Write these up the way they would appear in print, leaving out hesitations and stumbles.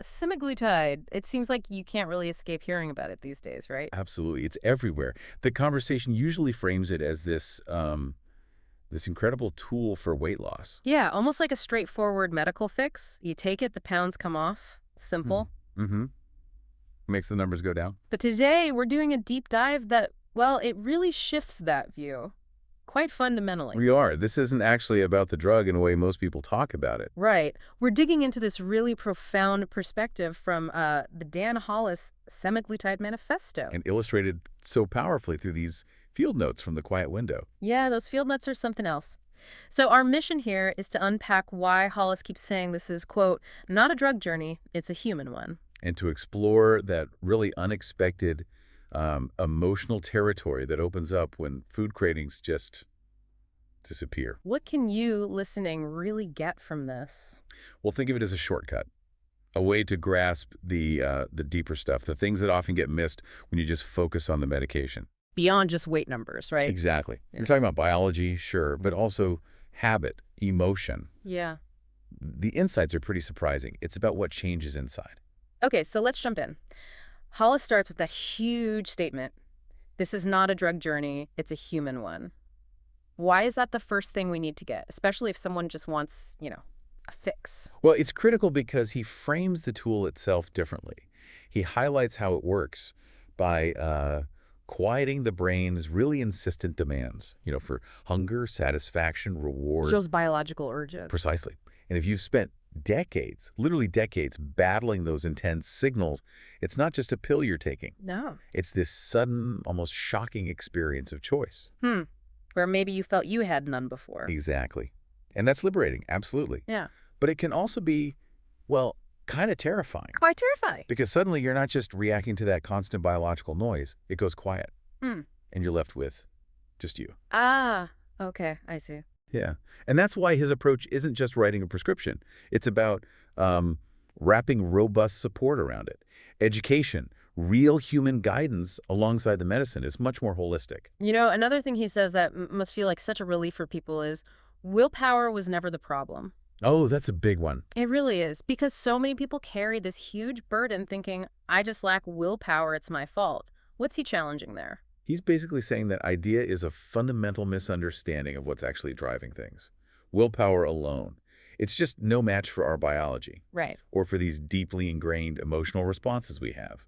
Semaglutide. It seems like you can't really escape hearing about it these days, right? Absolutely. It's everywhere. The conversation usually frames it as this incredible tool for weight loss. Yeah, almost like a straightforward medical fix. You take it, the pounds come off. Hmm. Simple. Mm-hmm. Makes the numbers go down. But today we're doing a deep dive that, well, it really shifts that view quite fundamentally. We are. This isn't actually about the drug in a way most people talk about it. Right. We're digging into this really profound perspective from the Dan Hollis Semaglutide Manifesto. And illustrated so powerfully through these field notes from the quiet window. Yeah, those field notes are something else. So our mission here is to unpack why Hollis keeps saying this is, quote, not a drug journey, it's a human one. And to explore that really unexpected emotional territory that opens up when food cravings just disappear. What can you, listening, really get from this? Well, think of it as a shortcut, a way to grasp the deeper stuff, the things that often get missed when you just focus on the medication. Beyond just weight numbers, right? Exactly. Yeah. You're talking about biology, sure, but also habit, emotion. Yeah. The insights are pretty surprising. It's about what changes inside. Okay, so let's jump in. Hollis starts with that huge statement. This is not a drug journey, it's a human one. Why is that the first thing we need to get, especially if someone just wants, a fix? Well, it's critical because he frames the tool itself differently. He highlights how it works by quieting the brain's really insistent demands, for hunger, satisfaction, reward. Those biological urges. Precisely. And if you've spent decades, literally decades, battling those intense signals, it's not just a pill you're taking. No. It's this sudden, almost shocking experience of choice. Where maybe you felt you had none before. Exactly. And that's liberating, absolutely. Yeah. But it can also be, well, kind of terrifying. Quite terrifying. Because suddenly you're not just reacting to that constant biological noise. It goes quiet. And you're left with just you. Ah, okay, I see. Yeah. And that's why his approach isn't just writing a prescription. It's about wrapping robust support around it. Education, real human guidance alongside the medicine is much more holistic. Another thing he says that must feel like such a relief for people is willpower was never the problem. Oh, that's a big one. It really is, because so many people carry this huge burden thinking, I just lack willpower, it's my fault. What's he challenging there? He's basically saying that idea is a fundamental misunderstanding of what's actually driving things. Willpower alone. It's just no match for our biology. Right. Or for these deeply ingrained emotional responses we have.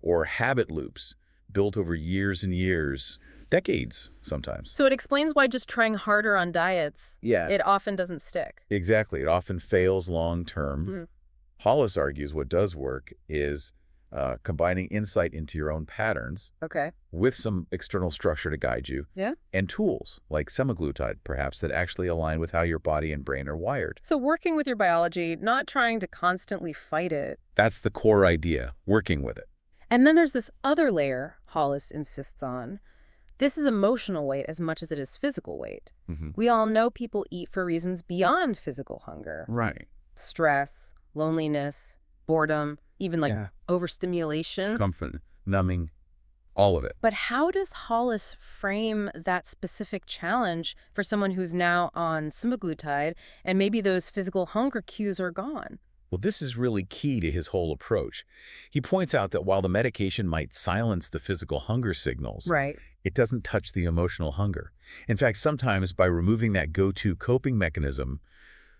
Or habit loops built over years and years, decades sometimes. So it explains why just trying harder on diets, it often doesn't stick. Exactly. It often fails long term. Hollis argues what does work is combining insight into your own patterns with some external structure to guide you, and tools like semaglutide, perhaps, that actually align with how your body and brain are wired. So working with your biology, not trying to constantly fight it. That's the core idea, working with it. And then there's this other layer Hollis insists on. This is emotional weight as much as it is physical weight. We all know people eat for reasons beyond physical hunger. Right. Stress, loneliness, boredom, even overstimulation. Comfort, numbing, all of it. But how does Hollis frame that specific challenge for someone who's now on semaglutide and maybe those physical hunger cues are gone? Well, this is really key to his whole approach. He points out that while the medication might silence the physical hunger signals, it doesn't touch the emotional hunger. In fact, sometimes by removing that go-to coping mechanism,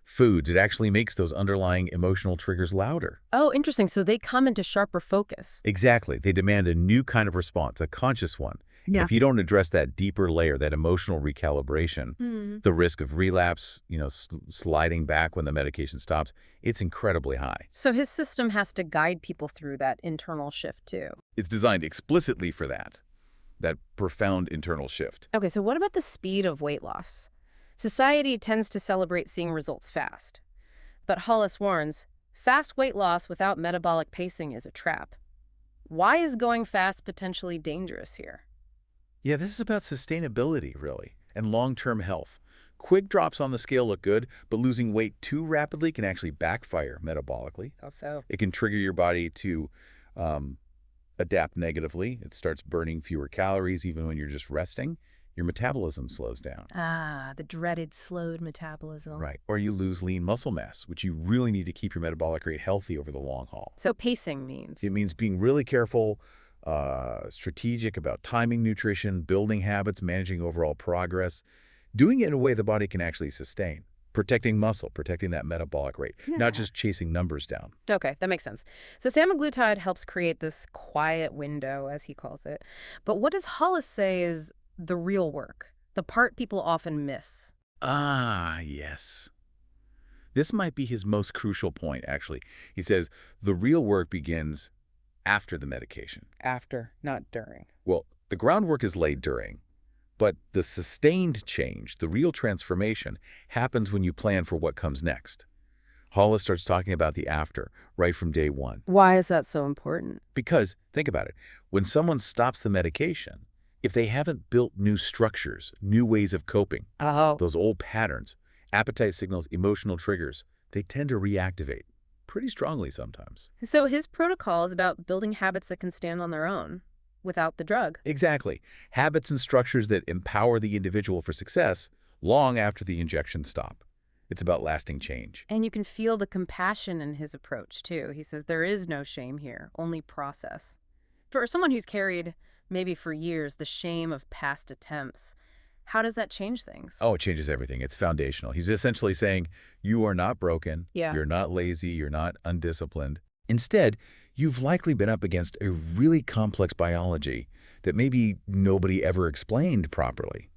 foods, it actually makes those underlying emotional triggers louder. Oh, interesting. So they come into sharper focus. Exactly. They demand a new kind of response, a conscious one. Yeah. If you don't address that deeper layer, that emotional recalibration, the risk of relapse, sliding back when the medication stops, it's incredibly high. So his system has to guide people through that internal shift too. It's designed explicitly for that profound internal shift. Okay, so what about the speed of weight loss? Society tends to celebrate seeing results fast. But Hollis warns, fast weight loss without metabolic pacing is a trap. Why is going fast potentially dangerous here? Yeah, this is about sustainability, really, and long-term health. Quick drops on the scale look good, but losing weight too rapidly can actually backfire metabolically. How so? It can trigger your body to adapt negatively. It starts burning fewer calories even when you're just resting. your metabolism slows down. Ah, the dreaded slowed metabolism. Right. Or you lose lean muscle mass, which you really need to keep your metabolic rate healthy over the long haul. So pacing means? It means being really careful, strategic about timing nutrition, building habits, managing overall progress, doing it in a way the body can actually sustain, protecting muscle, protecting that metabolic rate, not just chasing numbers down. Okay, that makes sense. So semaglutide helps create this quiet window, as he calls it. But what does Hollis say is the real work, the part people often miss? Ah, yes. This might be his most crucial point, actually. He says the real work begins after the medication. After, not during. Well, the groundwork is laid during, but the sustained change, the real transformation, happens when you plan for what comes next. Hollis starts talking about the after, right from day one. Why is that so important? Because, think about it, when someone stops the medication, if they haven't built new structures, new ways of coping, those old patterns, appetite signals, emotional triggers, they tend to reactivate pretty strongly sometimes. So his protocol is about building habits that can stand on their own without the drug. Exactly. Habits and structures that empower the individual for success long after the injections stop. It's about lasting change. And you can feel the compassion in his approach, too. He says there is no shame here, only process. For someone who's carried, maybe for years, the shame of past attempts, how does that change things? Oh, it changes everything. It's foundational. He's essentially saying, you are not broken, you're not lazy, you're not undisciplined. Instead, you've likely been up against a really complex biology that maybe nobody ever explained properly.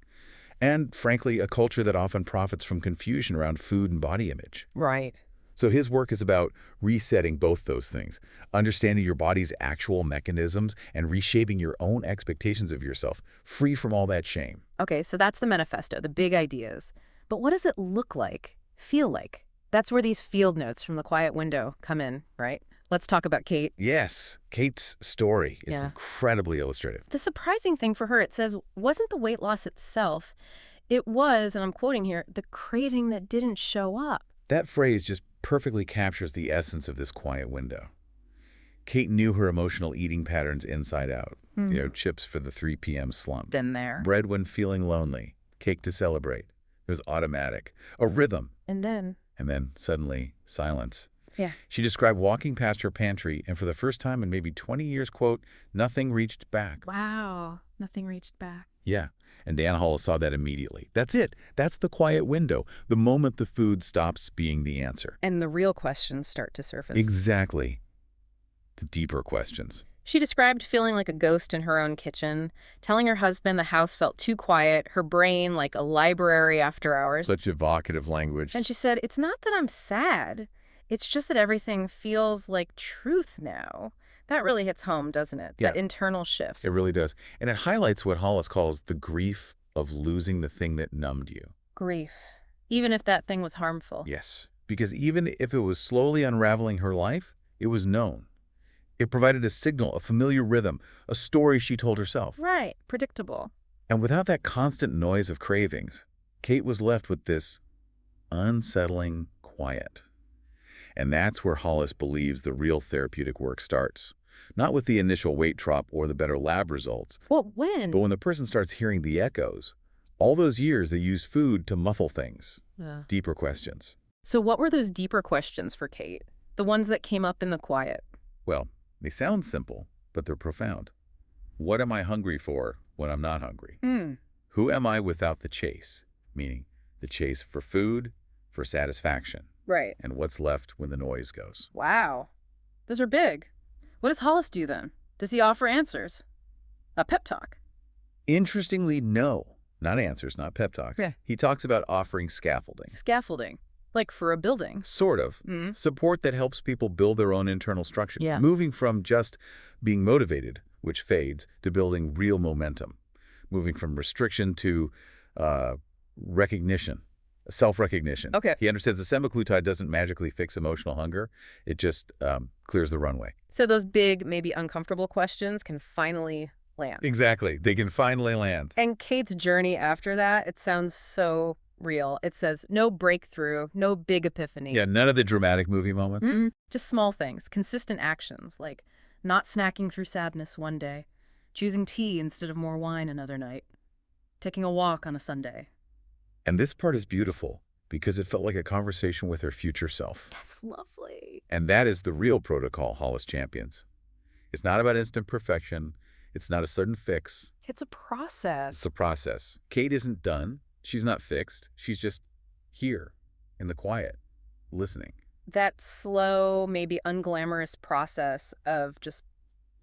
And, frankly, a culture that often profits from confusion around food and body image. Right. So his work is about resetting both those things, understanding your body's actual mechanisms and reshaping your own expectations of yourself, free from all that shame. Okay, so that's the manifesto, the big ideas. But what does it look like, feel like? That's where these field notes from the quiet window come in, right? Let's talk about Kate. Yes, Kate's story. It's incredibly illustrative. The surprising thing for her, it says, wasn't the weight loss itself. It was, and I'm quoting here, the craving that didn't show up. That phrase just perfectly captures the essence of this quiet window. Kate knew her emotional eating patterns inside out. Chips for the 3 p.m. slump. Been there. Bread when feeling lonely. Cake to celebrate. It was automatic. A rhythm. And then Suddenly, silence. Yeah. She described walking past her pantry, and for the first time in maybe 20 years, quote, nothing reached back. Wow. Nothing reached back. Yeah. And Dan Hollis saw that immediately. That's it. That's the quiet window, the moment the food stops being the answer. And the real questions start to surface. Exactly. The deeper questions. She described feeling like a ghost in her own kitchen, telling her husband the house felt too quiet, her brain like a library after hours. Such evocative language. And she said, it's not that I'm sad. It's just that everything feels like truth now. That really hits home, doesn't it? Yeah. That internal shift. It really does. And it highlights what Hollis calls the grief of losing the thing that numbed you. Grief. Even if that thing was harmful. Yes. Because even if it was slowly unraveling her life, it was known. It provided a signal, a familiar rhythm, a story she told herself. Right. Predictable. And without that constant noise of cravings, Kate was left with this unsettling quiet. And that's where Hollis believes the real therapeutic work starts. Not with the initial weight drop or the better lab results. Well, when? But when the person starts hearing the echoes, all those years they used food to muffle things. Deeper questions. So what were those deeper questions for Kate? The ones that came up in the quiet? Well, they sound simple, but they're profound. What am I hungry for when I'm not hungry? Who am I without the chase? Meaning the chase for food, for satisfaction. Right. And what's left when the noise goes. Wow. Those are big. What does Hollis do then? Does he offer answers? A pep talk? Interestingly, no. Not answers, not pep talks. Yeah. He talks about offering scaffolding. Scaffolding? Like for a building? Sort of. Support that helps people build their own internal structures. Yeah. Moving from just being motivated, which fades, to building real momentum. Moving from restriction to recognition. Self-recognition. Okay. He understands the semaglutide doesn't magically fix emotional hunger. It just clears the runway. So those big, maybe uncomfortable questions can finally land. Exactly. They can finally land. And Kate's journey after that, it sounds so real. It says no breakthrough, no big epiphany. Yeah, none of the dramatic movie moments. Just small things, consistent actions, like not snacking through sadness one day, choosing tea instead of more wine another night. taking a walk on a Sunday. And this part is beautiful because it felt like a conversation with her future self. That's lovely. And that is the real protocol Hollis champions. It's not about instant perfection. It's not a sudden fix. It's a process. It's a process. Kate isn't done. She's not fixed. She's just here in the quiet, listening. That slow, maybe unglamorous process of just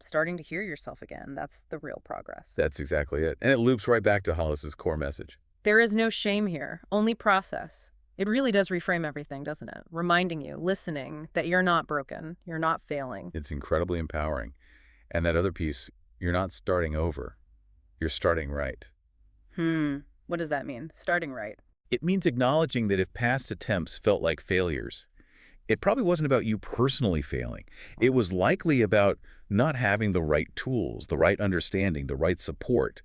starting to hear yourself again. That's the real progress. That's exactly it. And it loops right back to Hollis's core message. There is no shame here, only process. It really does reframe everything, doesn't it? Reminding you, listening, that you're not broken, you're not failing. It's incredibly empowering. And that other piece, you're not starting over. You're starting right. What does that mean? Starting right. It means acknowledging that if past attempts felt like failures, it probably wasn't about you personally failing. It was likely about not having the right tools, the right understanding, the right support.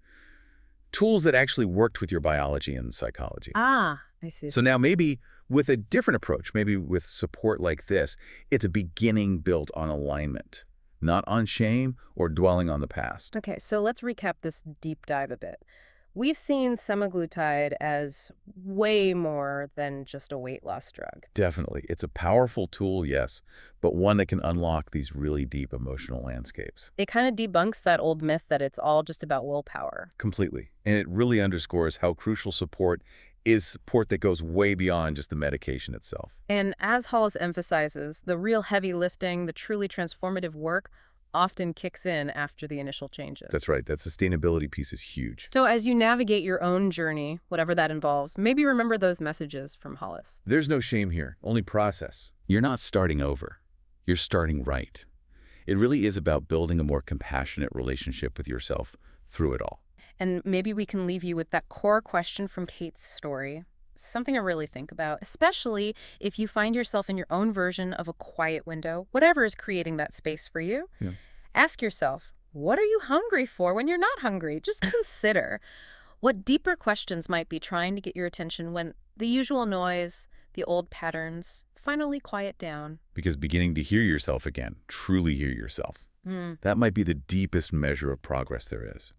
Tools that actually worked with your biology and psychology. I see. So now maybe with a different approach, maybe with support like this, it's a beginning built on alignment, not on shame or dwelling on the past. Okay, so let's recap this deep dive a bit. We've seen semaglutide as way more than just a weight loss drug. Definitely. It's a powerful tool, yes, but one that can unlock these really deep emotional landscapes. It kind of debunks that old myth that it's all just about willpower. Completely. And it really underscores how crucial support is support that goes way beyond just the medication itself. And as Hollis emphasizes, the real heavy lifting, the truly transformative work often kicks in after the initial changes. That's right. That sustainability piece is huge. So as you navigate your own journey, whatever that involves, maybe remember those messages from Hollis. There's no shame here, only process. You're not starting over. You're starting right. It really is about building a more compassionate relationship with yourself through it all. And maybe we can leave you with that core question from Kate's story. Something to really think about, especially if you find yourself in your own version of a quiet window, whatever is creating that space for you. Yeah. Ask yourself, what are you hungry for when you're not hungry? Just consider what deeper questions might be trying to get your attention when the usual noise, the old patterns, finally quiet down. Because beginning to hear yourself again, truly hear yourself, that might be the deepest measure of progress there is.